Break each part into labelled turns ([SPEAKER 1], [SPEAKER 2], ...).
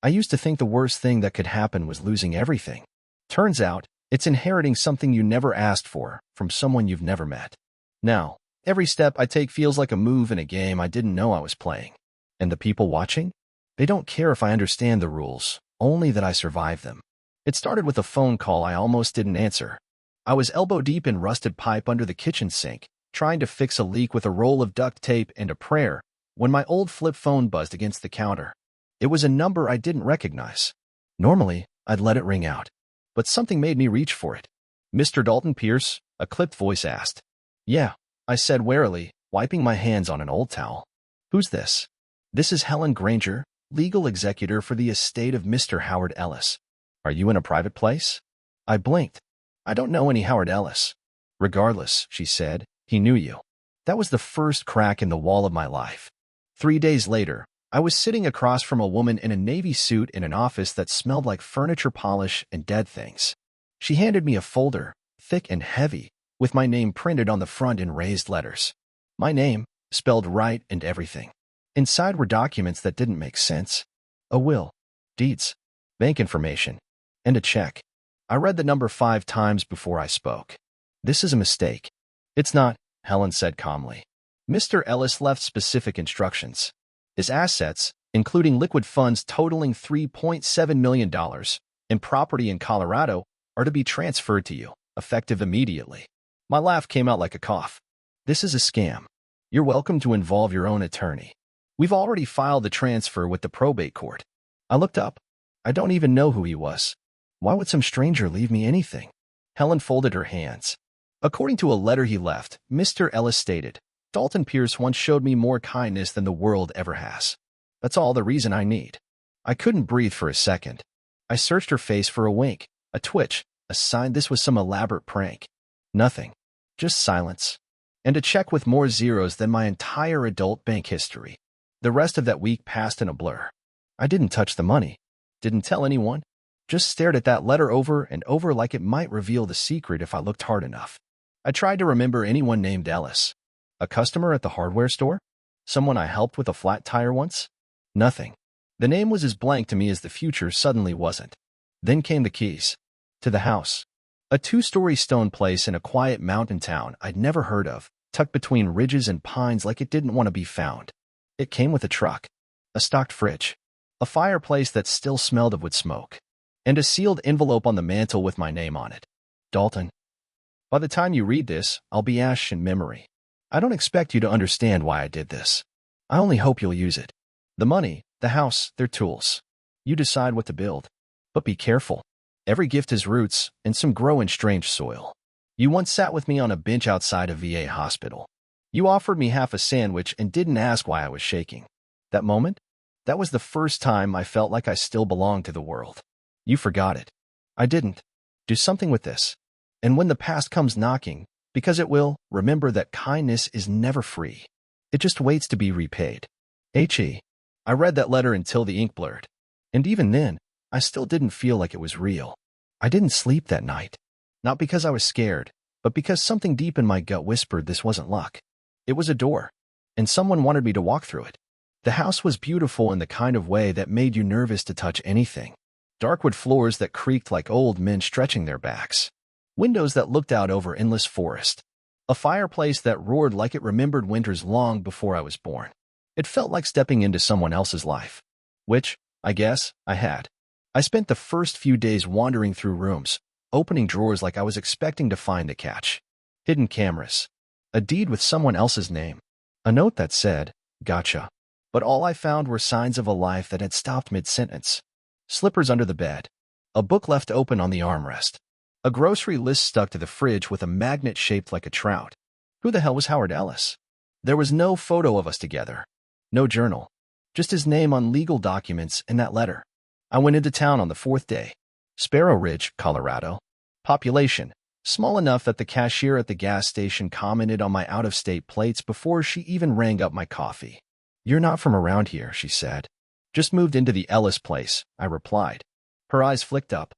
[SPEAKER 1] I used to think the worst thing that could happen was losing everything. Turns out, it's inheriting something you never asked for from someone you've never met. Now, every step I take feels like a move in a game I didn't know I was playing. And the people watching? They don't care if I understand the rules, only that I survive them. It started with a phone call I almost didn't answer. I was elbow-deep in rusted pipe under the kitchen sink, trying to fix a leak with a roll of duct tape and a prayer, when my old flip phone buzzed against the counter. It was a number I didn't recognize. Normally, I'd let it ring out, but something made me reach for it. "Mr. Dalton Pierce?" a clipped voice asked. "Yeah," I said warily, wiping my hands on an old towel. "Who's this?" "This is Helen Granger, legal executor for the estate of Mr. Howard Ellis. Are you in a private place?" I blinked. "I don't know any Howard Ellis." "Regardless," she said, "he knew you." That was the first crack in the wall of my life. 3 days later, I was sitting across from a woman in a navy suit in an office that smelled like furniture polish and dead things. She handed me a folder, thick and heavy, with my name printed on the front in raised letters. My name, spelled right and everything. Inside were documents that didn't make sense. A will, deeds, bank information, and a check. I read the number 5 times before I spoke. "This is a mistake." "It's not," Helen said calmly. "Mr. Ellis left specific instructions. His assets, including liquid funds totaling $3.7 million and property in Colorado, are to be transferred to you, effective immediately." My laugh came out like a cough. "This is a scam. You're welcome to involve your own attorney. We've already filed the transfer with the probate court." I looked up. I don't even know who he was. Why would some stranger leave me anything? Helen folded her hands. "According to a letter he left, Mr. Ellis stated, Dalton Pierce once showed me more kindness than the world ever has. That's all the reason I need." I couldn't breathe for a second. I searched her face for a wink, a twitch, a sign this was some elaborate prank. Nothing. Just silence. And a check with more zeros than my entire adult bank history. The rest of that week passed in a blur. I didn't touch the money. Didn't tell anyone. Just stared at that letter over and over like it might reveal the secret if I looked hard enough. I tried to remember anyone named Ellis. A customer at the hardware store? Someone I helped with a flat tire once? Nothing. The name was as blank to me as the future suddenly wasn't. Then came the keys. To the house. A 2-story stone place in a quiet mountain town I'd never heard of, tucked between ridges and pines like it didn't want to be found. It came with a truck, a stocked fridge, a fireplace that still smelled of wood smoke, and a sealed envelope on the mantel with my name on it. Dalton. By the time you read this, I'll be ash in memory. I don't expect you to understand why I did this. I only hope you'll use it. The money, the house, they're tools. You decide what to build. But be careful. Every gift has roots, and some grow in strange soil. You once sat with me on a bench outside a VA hospital. You offered me half a sandwich and didn't ask why I was shaking. That moment? That was the first time I felt like I still belonged to the world. You forgot it. I didn't. Do something with this. And when the past comes knocking, because it will, remember that kindness is never free. It just waits to be repaid. H.E. I read that letter until the ink blurred. And even then, I still didn't feel like it was real. I didn't sleep that night. Not because I was scared, but because something deep in my gut whispered this wasn't luck. It was a door, and someone wanted me to walk through it. The house was beautiful in the kind of way that made you nervous to touch anything. Dark wood floors that creaked like old men stretching their backs. Windows that looked out over endless forest. A fireplace that roared like it remembered winters long before I was born. It felt like stepping into someone else's life. Which, I guess, I had. I spent the first few days wandering through rooms, opening drawers like I was expecting to find a catch. Hidden cameras. A deed with someone else's name. A note that said, "Gotcha." But all I found were signs of a life that had stopped mid-sentence. Slippers under the bed. A book left open on the armrest. A grocery list stuck to the fridge with a magnet shaped like a trout. Who the hell was Howard Ellis? There was no photo of us together. No journal. Just his name on legal documents and that letter. I went into town on the 4th day. Sparrow Ridge, Colorado. Population. Small enough that the cashier at the gas station commented on my out-of-state plates before she even rang up my coffee. "You're not from around here," she said. "Just moved into the Ellis place," I replied. Her eyes flicked up.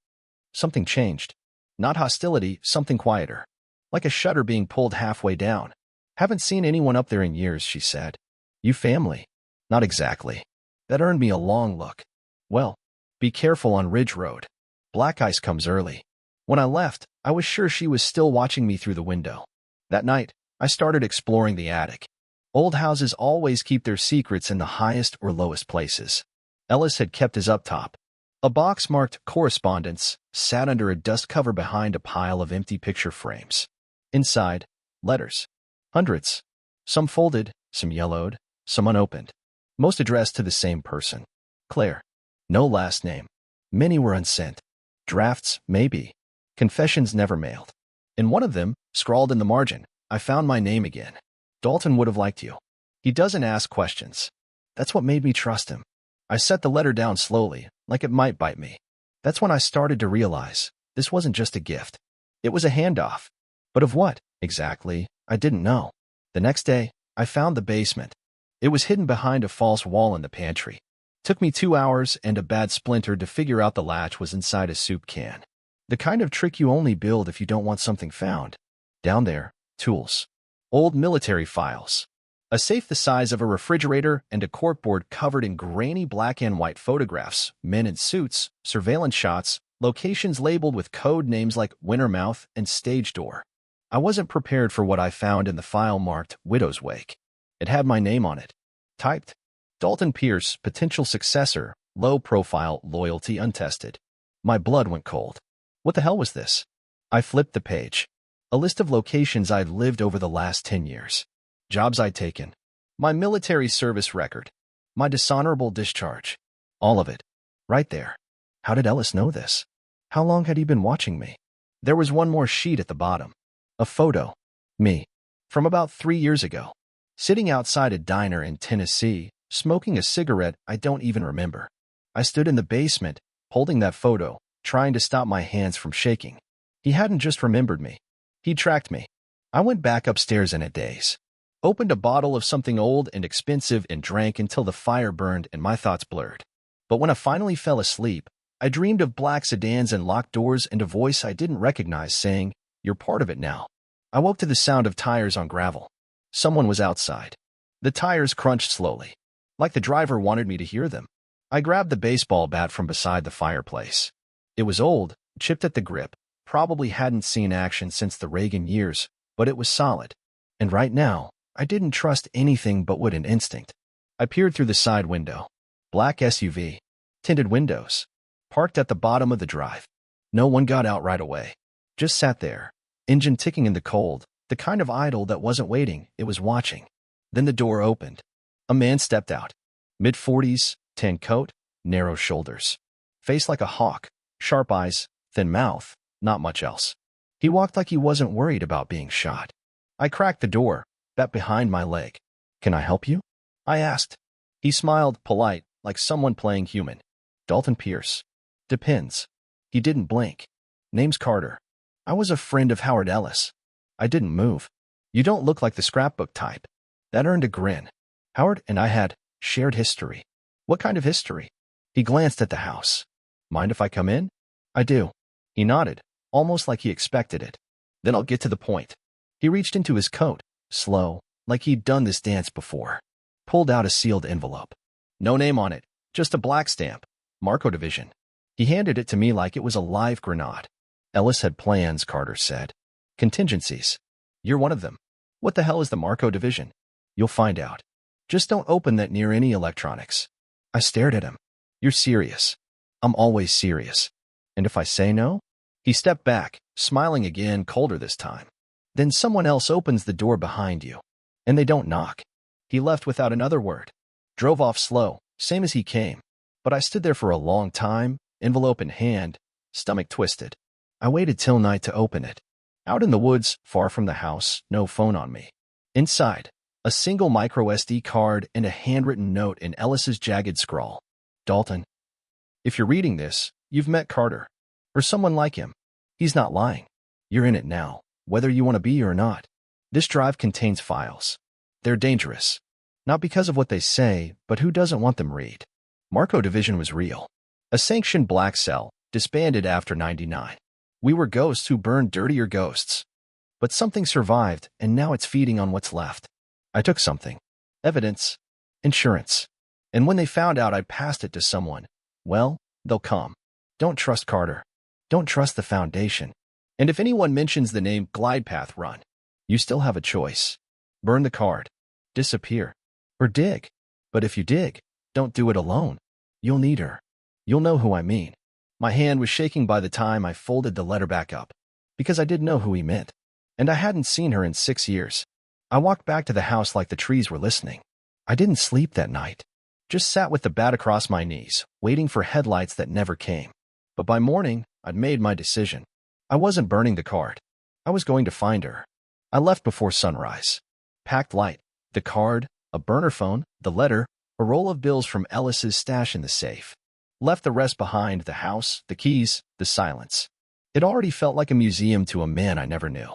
[SPEAKER 1] Something changed. Not hostility, something quieter. Like a shutter being pulled halfway down. "Haven't seen anyone up there in years," she said. "You family?" "Not exactly." That earned me a long look. "Well, Be careful on Ridge Road. Black ice comes early. When I left, I was sure she was still watching me through the window. That night, I started exploring the attic. Old houses always keep their secrets in the highest or lowest places. Ellis had kept his up top. A box marked correspondence sat under a dust cover behind a pile of empty picture frames. Inside, letters. Hundreds. Some folded, some yellowed, some unopened. Most addressed to the same person. Claire. No last name. Many were unsent. Drafts, maybe. Confessions never mailed. In one of them, scrawled in the margin, I found my name again. Dalton would have liked you. He doesn't ask questions. That's what made me trust him. I set the letter down slowly, like it might bite me. That's when I started to realize this wasn't just a gift. It was a handoff. But of what, exactly, I didn't know. The next day, I found the basement. It was hidden behind a false wall in the pantry. Took me 2 hours and a bad splinter to figure out the latch was inside a soup can. The kind of trick you only build if you don't want something found. Down there, tools. Old military files. A safe the size of a refrigerator and a corkboard covered in grainy black and white photographs, men in suits, surveillance shots, locations labeled with code names like Wintermouth and Stage Door. I wasn't prepared for what I found in the file marked Widow's Wake. It had my name on it. Typed. Dalton Pierce, potential successor, low profile, loyalty untested. My blood went cold. What the hell was this? I flipped the page. A list of locations I'd lived over the last 10 years. Jobs I'd taken. My military service record. My dishonorable discharge. All of it. Right there. How did Ellis know this? How long had he been watching me? There was one more sheet at the bottom. A photo. Me. From about 3 years ago. Sitting outside a diner in Tennessee, smoking a cigarette I don't even remember. I stood in the basement, holding that photo, trying to stop my hands from shaking. He hadn't just remembered me. He tracked me. I went back upstairs in a daze. Opened a bottle of something old and expensive and drank until the fire burned and my thoughts blurred. But when I finally fell asleep, I dreamed of black sedans and locked doors and a voice I didn't recognize saying, "You're part of it now." I woke to the sound of tires on gravel. Someone was outside. The tires crunched slowly, like the driver wanted me to hear them. I grabbed the baseball bat from beside the fireplace. It was old, chipped at the grip, probably hadn't seen action since the Reagan years, but it was solid. And right now, I didn't trust anything but would an instinct. I peered through the side window. Black SUV. Tinted windows. Parked at the bottom of the drive. No one got out right away. Just sat there. Engine ticking in the cold. The kind of idle that wasn't waiting, it was watching. Then the door opened. A man stepped out. Mid-40s, tan coat, narrow shoulders. Face like a hawk. Sharp eyes, thin mouth, not much else. He walked like he wasn't worried about being shot. I cracked the door, bet behind my leg. "Can I help you?" I asked. He smiled, polite, like someone playing human. "Dalton Pierce." "Depends." He didn't blink. "Name's Carter. I was a friend of Howard Ellis." I didn't move. "You don't look like the scrapbook type." That earned a grin. Howard and I had shared history. "What kind of history?" He glanced at the house. "Mind if I come in?" "I do." He nodded, almost like he expected it. "Then I'll get to the point." He reached into his coat, slow, like he'd done this dance before. Pulled out a sealed envelope. No name on it, just a black stamp. Marco Division. He handed it to me like it was a live grenade. Ellis had plans, Carter said. Contingencies. You're one of them. What the hell is the Marco Division? You'll find out. Just don't open that near any electronics. I stared at him. You're serious. I'm always serious. And if I say no? He stepped back, smiling again, colder this time. Then someone else opens the door behind you. And they don't knock. He left without another word. Drove off slow, same as he came. But I stood there for a long time, envelope in hand, stomach twisted. I waited till night to open it. Out in the woods, far from the house, no phone on me. Inside, a single micro SD card and a handwritten note in Ellis's jagged scrawl. Dalton, if you're reading this, you've met Carter. Or someone like him. He's not lying. You're in it now, whether you want to be or not. This drive contains files. They're dangerous. Not because of what they say, but who doesn't want them read? Marco Division was real. A sanctioned black cell, disbanded after '99. We were ghosts who burned dirtier ghosts. But something survived, and now it's feeding on what's left. I took something. Evidence. Insurance. And when they found out I passed it to someone, well, they'll come. Don't trust Carter. Don't trust the foundation. And if anyone mentions the name glide path, run. You still have a choice. Burn the card. Disappear. Or dig. But if you dig, don't do it alone. You'll need her. You'll know who I mean. My hand was shaking by the time I folded the letter back up, because I didn't know who he meant, and I hadn't seen her in 6 years. I walked back to the house like the trees were listening. I didn't sleep that night. Just sat with the bat across my knees, waiting for headlights that never came. But by morning, I'd made my decision. I wasn't burning the card. I was going to find her. I left before sunrise. Packed light, the card, a burner phone, the letter, a roll of bills from Ellis's stash in the safe. Left the rest behind, the house, the keys, the silence. It already felt like a museum to a man I never knew.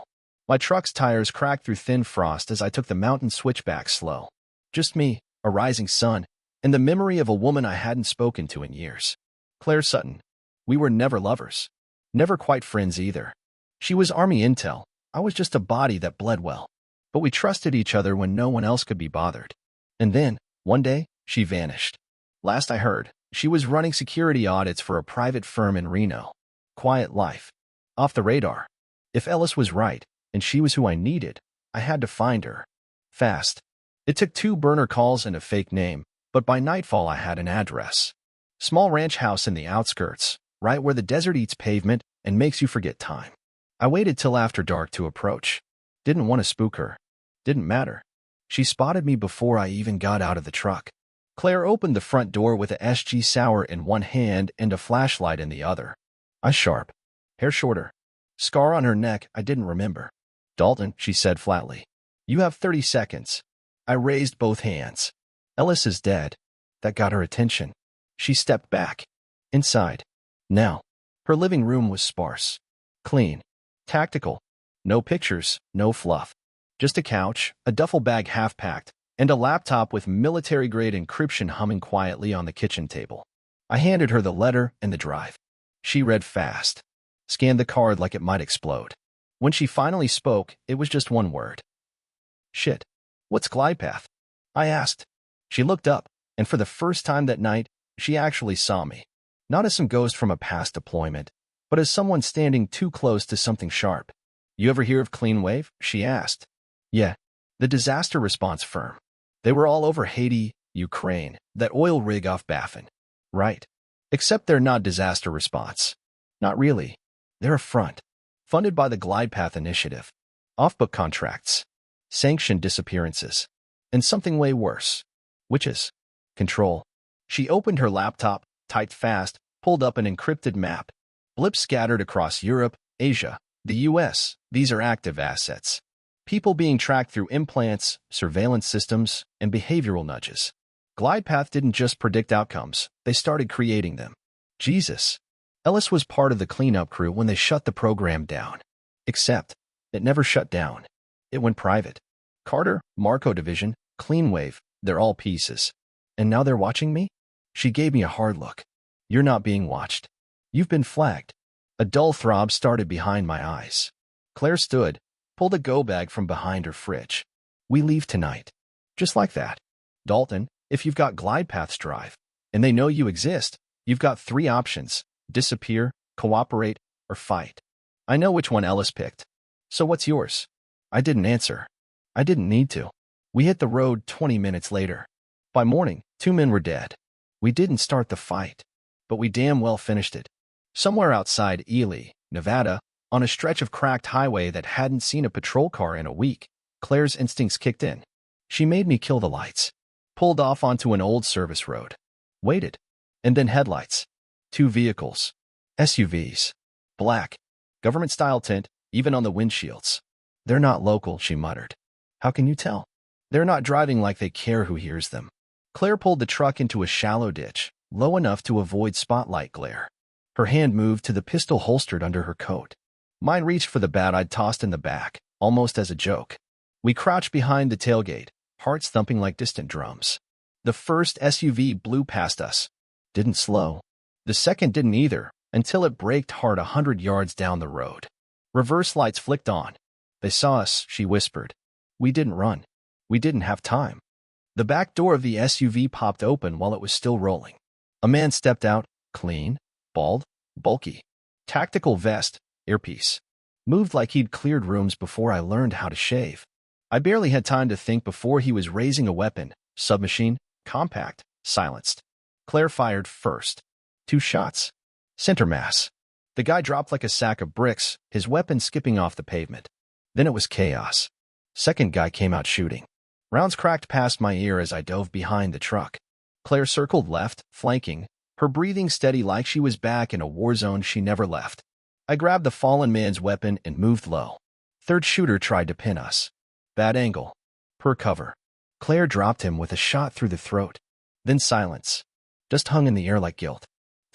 [SPEAKER 1] My truck's tires cracked through thin frost as I took the mountain switchback slow. Just me, a rising sun, and the memory of a woman I hadn't spoken to in years. Claire Sutton. We were never lovers. Never quite friends either. She was Army intel. I was just a body that bled well. But we trusted each other when no one else could be bothered. And then, one day, she vanished. Last I heard, she was running security audits for a private firm in Reno. Quiet life. Off the radar. If Ellis was right, and she was who I needed, I had to find her. Fast. It took 2 burner calls and a fake name, but by nightfall I had an address. Small ranch house in the outskirts, right where the desert eats pavement and makes you forget time. I waited till after dark to approach. Didn't want to spook her. Didn't matter. She spotted me before I even got out of the truck. Claire opened the front door with a SG sour in one hand and a flashlight in the other. Eyes sharp. Hair shorter. Scar on her neck I didn't remember. Dalton, she said flatly. You have 30 seconds. I raised both hands. Ellis is dead. That got her attention. She stepped back. Inside. Now. Her living room was sparse. Clean. Tactical. No pictures, no fluff. Just a couch, a duffel bag half-packed, and a laptop with military-grade encryption humming quietly on the kitchen table. I handed her the letter and the drive. She read fast. Scanned the card like it might explode. When she finally spoke, it was just one word. Shit. What's glide path? I asked. She looked up, and for the first time that night, she actually saw me. Not as some ghost from a past deployment, but as someone standing too close to something sharp. You ever hear of Clean Wave? She asked. Yeah. The disaster response firm. They were all over Haiti, Ukraine, that oil rig off Baffin. Right. Except they're not disaster response. Not really. They're a front. Funded by the Glide Path Initiative. Off-book contracts. Sanctioned disappearances. And something way worse. Witches. Control. She opened her laptop, typed fast, pulled up an encrypted map. Blips scattered across Europe, Asia, the US. These are active assets. People being tracked through implants, surveillance systems, and behavioral nudges. GlidePath didn't just predict outcomes, they started creating them. Jesus. Ellis was part of the cleanup crew when they shut the program down. Except, it never shut down. It went private. Carter, Marco Division, Clean Wave, they're all pieces. And now they're watching me? She gave me a hard look. You're not being watched. You've been flagged. A dull throb started behind my eyes. Claire stood, pulled a go bag from behind her fridge. We leave tonight. Just like that. Dalton, if you've got Glide Path's drive, and they know you exist, you've got 3 options: disappear, cooperate, or fight. I know which one Ellis picked. So what's yours? I didn't answer. I didn't need to. We hit the road 20 minutes later. By morning, 2 men were dead. We didn't start the fight, but we damn well finished it. Somewhere outside Ely, Nevada, on a stretch of cracked highway that hadn't seen a patrol car in a week, Claire's instincts kicked in. She made me kill the lights. Pulled off onto an old service road. Waited. And then headlights. 2 vehicles. SUVs. Black. Government-style tint, even on the windshields. They're not local, she muttered. How can you tell? They're not driving like they care who hears them. Claire pulled the truck into a shallow ditch, low enough to avoid spotlight glare. Her hand moved to the pistol holstered under her coat. Mine reached for the bat I'd tossed in the back, almost as a joke. We crouched behind the tailgate, hearts thumping like distant drums. The first SUV blew past us. Didn't slow. The second didn't either, until it braked hard 100 yards down the road. Reverse lights flicked on. They saw us, she whispered. We didn't run. We didn't have time. The back door of the SUV popped open while it was still rolling. A man stepped out, Clean, bald, bulky. Tactical vest, earpiece. Moved like he'd cleared rooms before I learned how to shave. I barely had time to think before he was raising a weapon. Submachine, compact, silenced. Claire fired first. 2 shots. Center mass. The guy dropped like a sack of bricks, his weapon skipping off the pavement. Then it was chaos. Second guy came out shooting. Rounds cracked past my ear as I dove behind the truck. Claire circled left, flanking, her breathing steady like she was back in a war zone she never left. I grabbed the fallen man's weapon and moved low. Third shooter tried to pin us. Bad angle. Per cover. Claire dropped him with a shot through the throat. Then silence. Just hung in the air like guilt.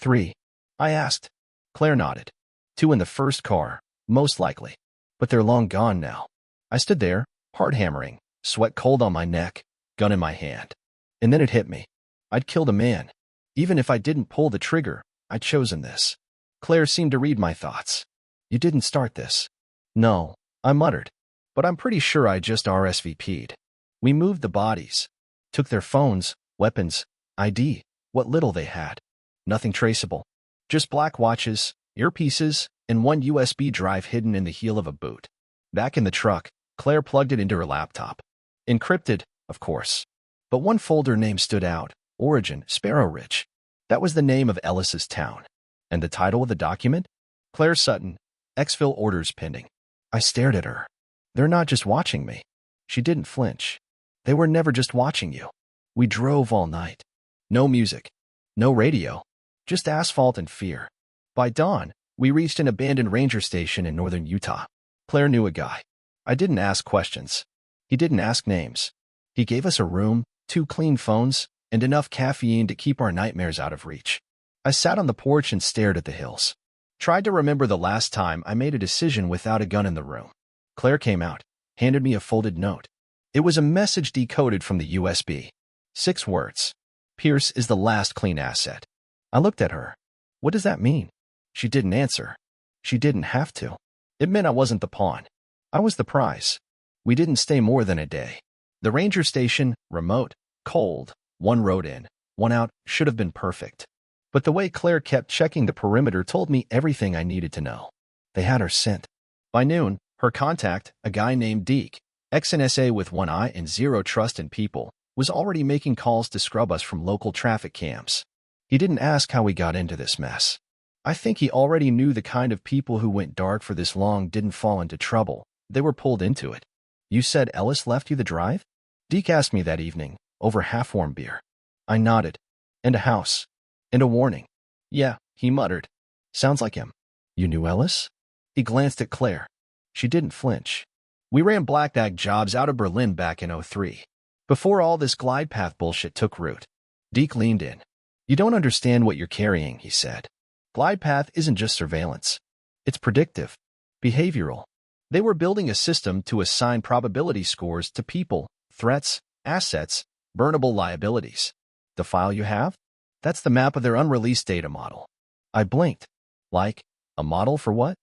[SPEAKER 1] 3. I asked. Claire nodded. 2 in the first car, most likely. But they're long gone now. I stood there, heart hammering, sweat cold on my neck, gun in my hand. And then it hit me. I'd killed a man. Even if I didn't pull the trigger, I'd chosen this. Claire seemed to read my thoughts. You didn't start this. No, I muttered. But I'm pretty sure I just RSVP'd. We moved the bodies. Took their phones, weapons, ID, what little they had. Nothing traceable. Just black watches, earpieces, and 1 USB drive hidden in the heel of a boot. Back in the truck, Claire plugged it into her laptop. Encrypted, of course. But one folder name stood out. Origin, Sparrow Ridge. That was the name of Ellis's town. And the title of the document? Claire Sutton, exfil orders pending. I stared at her. They're not just watching me. She didn't flinch. They were never just watching you. We drove all night. No music. No radio. Just asphalt and fear. By dawn, we reached an abandoned ranger station in northern Utah. Claire knew a guy. I didn't ask questions. He didn't ask names. He gave us a room, 2 clean phones, and enough caffeine to keep our nightmares out of reach. I sat on the porch and stared at the hills. Tried to remember the last time I made a decision without a gun in the room. Claire came out, handed me a folded note. It was a message decoded from the USB. 6 words. Pierce is the last clean asset. I looked at her. What does that mean? She didn't answer. She didn't have to. It meant I wasn't the pawn. I was the prize. We didn't stay more than a day. The ranger station, remote, cold, 1 road in, 1 out, should have been perfect. But the way Claire kept checking the perimeter told me everything I needed to know. They had her scent. By noon, her contact, a guy named Deke, ex-NSA with 1 eye and 0 trust in people, was already making calls to scrub us from local traffic cams. He didn't ask how we got into this mess. I think he already knew the kind of people who went dark for this long didn't fall into trouble. They were pulled into it. You said Ellis left you the drive? Deke asked me that evening, over half-warm beer. I nodded. And a house. And a warning. Yeah, he muttered. Sounds like him. You knew Ellis? He glanced at Claire. She didn't flinch. We ran black bag jobs out of Berlin back in '03. Before all this glide path bullshit took root. Deke leaned in. You don't understand what you're carrying, he said. Glide path isn't just surveillance. It's predictive. Behavioral. They were building a system to assign probability scores to people, threats, assets, burnable liabilities. The file you have? That's the map of their unreleased data model. I blinked. Like, a model for what?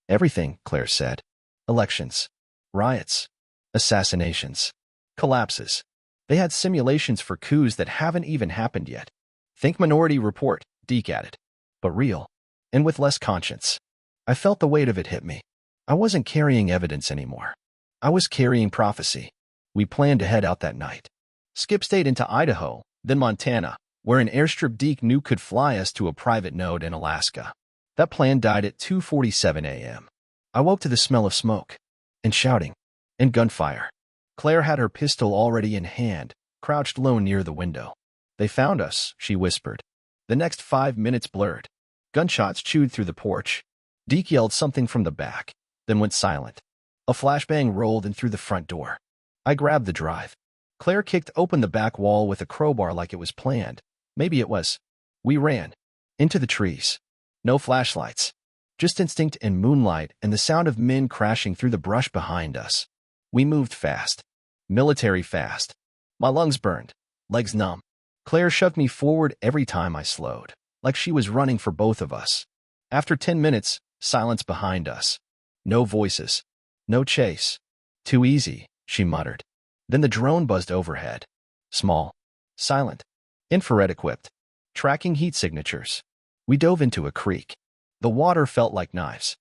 [SPEAKER 1] Everything, Claire said. Elections. Riots. Assassinations. Collapses. They had simulations for coups that haven't even happened yet. Think Minority Report, Deke added. But real. And with less conscience. I felt the weight of it hit me. I wasn't carrying evidence anymore. I was carrying prophecy. We planned to head out that night. Skip stayed into Idaho, then Montana, where an airstrip Deke knew could fly us to a private node in Alaska. That plan died at 2:47 a.m. I woke to the smell of smoke, and shouting, and gunfire. Claire had her pistol already in hand, crouched low near the window. They found us, she whispered. The next 5 minutes blurred. Gunshots chewed through the porch. Deke yelled something from the back, then went silent. A flashbang rolled in through the front door. I grabbed the drive. Claire kicked open the back wall with a crowbar like it was planned. Maybe it was. We ran. Into the trees. No flashlights. Just instinct and moonlight and the sound of men crashing through the brush behind us. We moved fast. Military fast. My lungs burned. Legs numb. Claire shoved me forward every time I slowed, like she was running for both of us. After 10 minutes, silence behind us. No voices. No chase. Too easy, she muttered. Then the drone buzzed overhead. Small. Silent. Infrared equipped. Tracking heat signatures. We dove into a creek. The water felt like knives.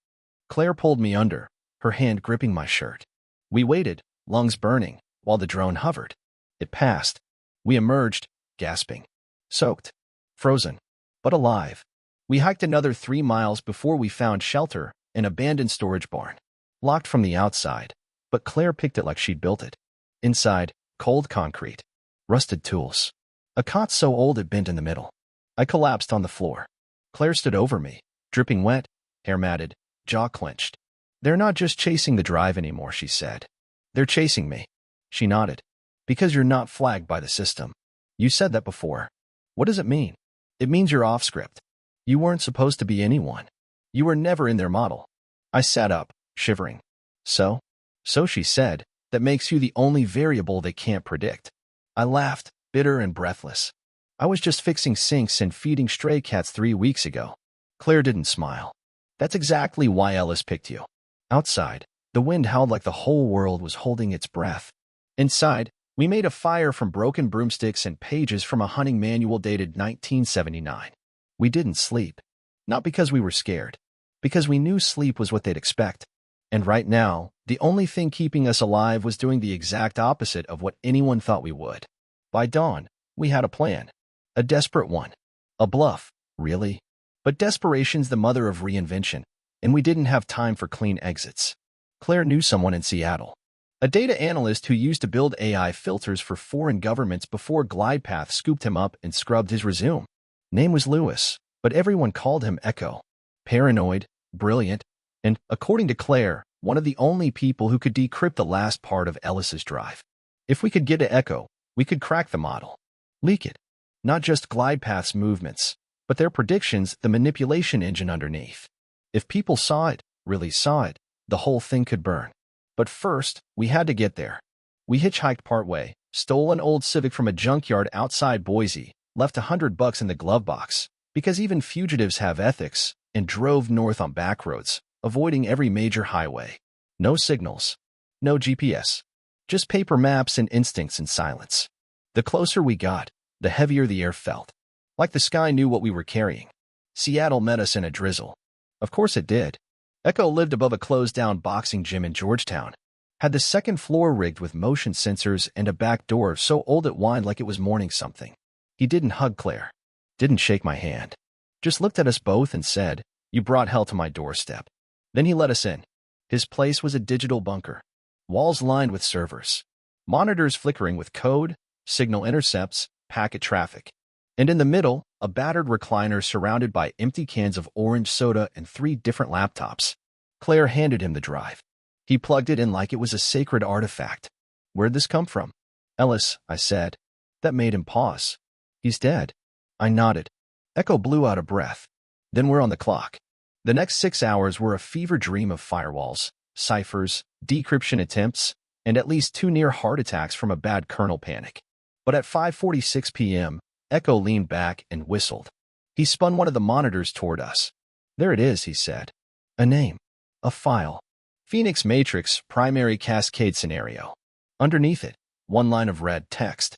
[SPEAKER 1] Claire pulled me under, her hand gripping my shirt. We waited, lungs burning, while the drone hovered. It passed. We emerged, gasping. Soaked. Frozen. But alive. We hiked another 3 miles before we found shelter, an abandoned storage barn. Locked from the outside, but Claire picked it like she'd built it. Inside, cold concrete. Rusted tools. A cot so old it bent in the middle. I collapsed on the floor. Claire stood over me, dripping wet, hair matted, jaw clenched. "They're not just chasing the drive anymore," she said. "They're chasing me." She nodded. "Because you're not flagged by the system. You said that before." "What does it mean?" "It means you're off script. You weren't supposed to be anyone. You were never in their model." I sat up, shivering. So, she said, "that makes you the only variable they can't predict." I laughed, bitter and breathless. "I was just fixing sinks and feeding stray cats 3 weeks ago." Claire didn't smile. "That's exactly why Ellis picked you." Outside, the wind howled like the whole world was holding its breath. Inside, we made a fire from broken broomsticks and pages from a hunting manual dated 1979. We didn't sleep. Not because we were scared. Because we knew sleep was what they'd expect. And right now, the only thing keeping us alive was doing the exact opposite of what anyone thought we would. By dawn, we had a plan. A desperate one. A bluff, really. But desperation's the mother of reinvention, and we didn't have time for clean exits. Claire knew someone in Seattle. A data analyst who used to build AI filters for foreign governments before GlidePath scooped him up and scrubbed his resume. Name was Lewis, but everyone called him Echo. Paranoid, brilliant, and, according to Claire, one of the only people who could decrypt the last part of Ellis's drive. If we could get to Echo, we could crack the model. Leak it. Not just GlidePath's movements, but their predictions, the manipulation engine underneath. If people saw it, really saw it, the whole thing could burn. But first, we had to get there. We hitchhiked partway, stole an old Civic from a junkyard outside Boise, left $100 in the glove box, because even fugitives have ethics, and drove north on back roads, avoiding every major highway. No signals. No GPS. Just paper maps and instincts and silence. The closer we got, the heavier the air felt. Like the sky knew what we were carrying. Seattle met us in a drizzle. Of course it did. Echo lived above a closed-down boxing gym in Georgetown. Had the second floor rigged with motion sensors and a back door so old it whined like it was mourning something. He didn't hug Claire. Didn't shake my hand. Just looked at us both and said, "You brought hell to my doorstep." Then he let us in. His place was a digital bunker. Walls lined with servers. Monitors flickering with code, signal intercepts, packet traffic. And in the middle, a battered recliner surrounded by empty cans of orange soda and 3 different laptops. Claire handed him the drive. He plugged it in like it was a sacred artifact. "Where'd this come from?" "Ellis," I said. That made him pause. "He's dead." I nodded. Echo blew out a breath. "Then we're on the clock." The next 6 hours were a fever dream of firewalls, ciphers, decryption attempts, and at least 2 near heart attacks from a bad kernel panic. But at 5:46 p.m., Echo leaned back and whistled. He spun one of the monitors toward us. "There it is," he said. "A name. A file. Phoenix Matrix Primary Cascade Scenario." Underneath it, 1 line of red text.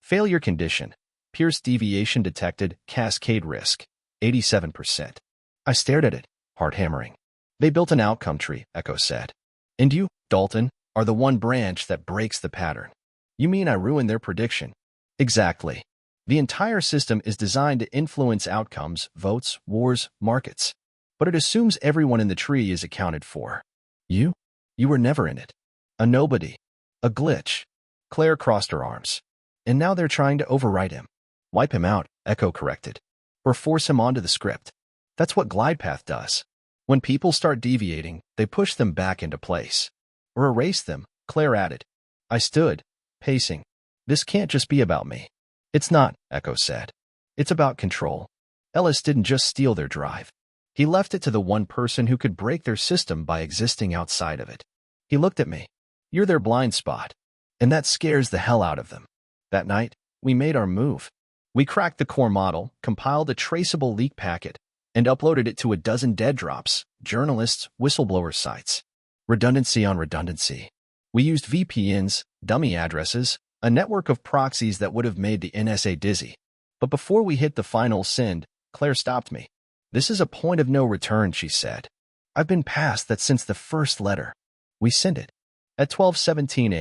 [SPEAKER 1] "Failure condition. Pierce deviation detected. Cascade risk. 87%. I stared at it, heart hammering. "They built an outcome tree," Echo said. "And you, Dalton, are the one branch that breaks the pattern." "You mean I ruined their prediction?" "Exactly. The entire system is designed to influence outcomes, votes, wars, markets. But it assumes everyone in the tree is accounted for. You? You were never in it. A nobody. A glitch." Claire crossed her arms. "And now they're trying to overwrite him." "Wipe him out," Echo corrected. "Or force him onto the script. That's what GlidePath does. When people start deviating, they push them back into place. Or erase them," Claire added. I stood, pacing. "This can't just be about me." "It's not," Echo said. "It's about control. Ellis didn't just steal their drive. He left it to the one person who could break their system by existing outside of it." He looked at me. "You're their blind spot. And that scares the hell out of them." That night, we made our move. We cracked the core model, compiled a traceable leak packet, and uploaded it to a dozen dead drops, journalists, whistleblower sites. Redundancy on redundancy. We used VPNs, dummy addresses, a network of proxies that would have made the NSA dizzy. But before we hit the final send, Claire stopped me. This is a point of no return, she said. I've been past that since the first letter. We sent it. At 12:17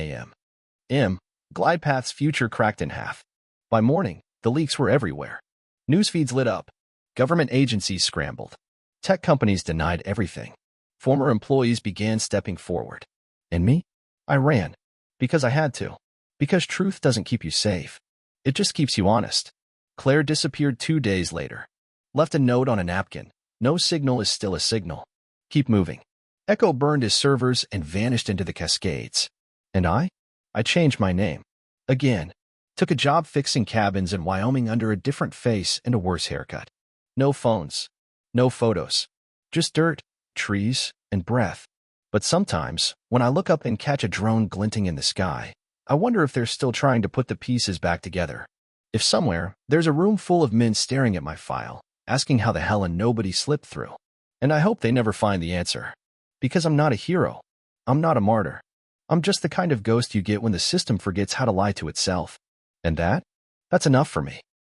[SPEAKER 1] a.m. Glide Path's future cracked in half. By morning, the leaks were everywhere. Newsfeeds lit up. Government agencies scrambled. Tech companies denied everything. Former employees began stepping forward. And me? I ran. Because I had to. Because truth doesn't keep you safe. It just keeps you honest. Claire disappeared 2 days later. Left a note on a napkin. No signal is still a signal. Keep moving. Echo burned his servers and vanished into the Cascades. And I changed my name. Again. Took a job fixing cabins in Wyoming under a different face and a worse haircut. No phones. No photos. Just dirt, trees, and breath. But sometimes, when I look up and catch a drone glinting in the sky, I wonder if they're still trying to put the pieces back together. If somewhere, there's a room full of men staring at my file, asking how the hell and nobody slipped through. And I hope they never find the answer. Because I'm not a hero. I'm not a martyr. I'm just the kind of ghost you get when the system forgets how to lie to itself. And that's enough for me.